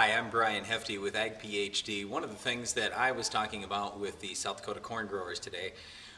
Hi, I'm Brian Hefty with Ag PhD. One of the things that I was talking about with the South Dakota Corn Growers today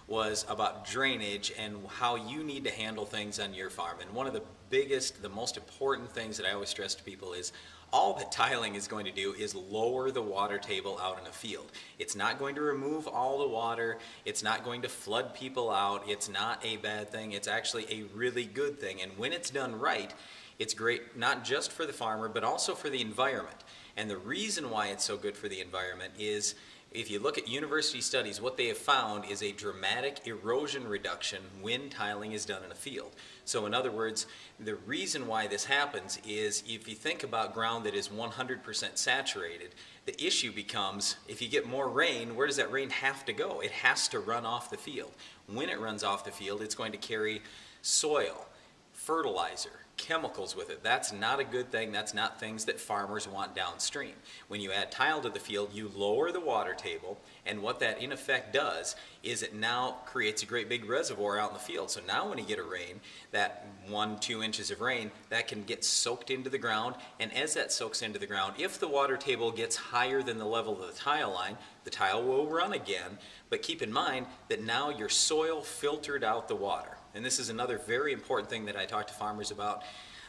was about drainage and how you need to handle things on your farm. And one of the biggest, the most important things that I always stress to people is all that tiling is going to do is lower the water table out in a field. It's not going to remove all the water. It's not going to flood people out. It's not a bad thing. It's actually a really good thing. And when it's done right, it's great not just for the farmer, but also for the environment. And the reason why it's so good for the environment is if you look at university studies, what they have found is a dramatic erosion reduction when tiling is done in a field. So in other words, the reason why this happens is if you think about ground that is 100% saturated, the issue becomes if you get more rain, where does that rain have to go? It has to run off the field. When it runs off the field, it's going to carry soil, fertilizer, chemicals with it. That's not a good thing. That's not things that farmers want downstream. When you add tile to the field, you lower the water table, and what that in effect does is it now creates a great big reservoir out in the field. So now when you get a rain, that 1-2 inches of rain, that can get soaked into the ground, and as that soaks into the ground, if the water table gets higher than the level of the tile line, the tile will run again, but keep in mind that now your soil filtered out the water. And this is another very important thing that I talk to farmers about,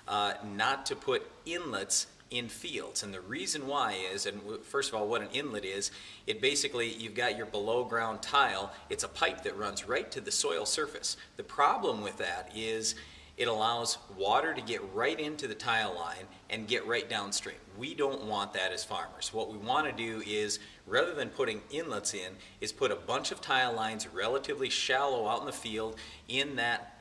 not to put inlets in fields. And the reason why is, and first of all, what an inlet is, it basically, you've got your below ground tile, it's a pipe that runs right to the soil surface. The problem with that is it allows water to get right into the tile line and get right downstream. We don't want that as farmers. What we want to do is, rather than putting inlets in, is put a bunch of tile lines relatively shallow out in the field in that,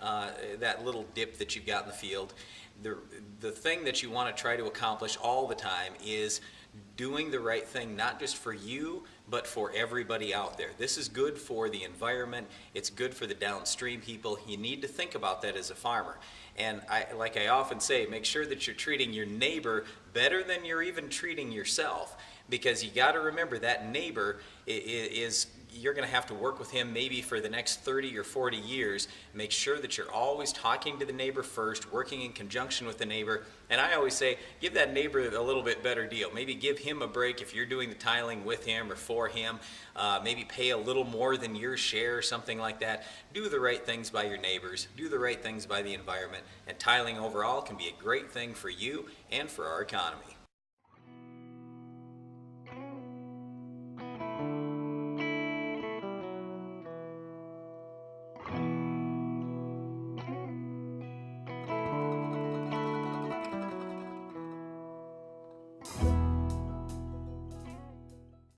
that little dip that you've got in the field. The thing that you want to try to accomplish all the time is doing the right thing, not just for you, but for everybody out there. This is good for the environment. It's good for the downstream people. You need to think about that as a farmer. And like I often say, make sure that you're treating your neighbor better than you're even treating yourself, because you got to remember that neighbor is you're going to have to work with him maybe for the next 30 or 40 years. Make sure that you're always talking to the neighbor first, working in conjunction with the neighbor. And I always say, give that neighbor a little bit better deal. Maybe give him a break if you're doing the tiling with him or for him. Maybe pay a little more than your share or something like that. Do the right things by your neighbors. Do the right things by the environment. And tiling overall can be a great thing for you and for our economy.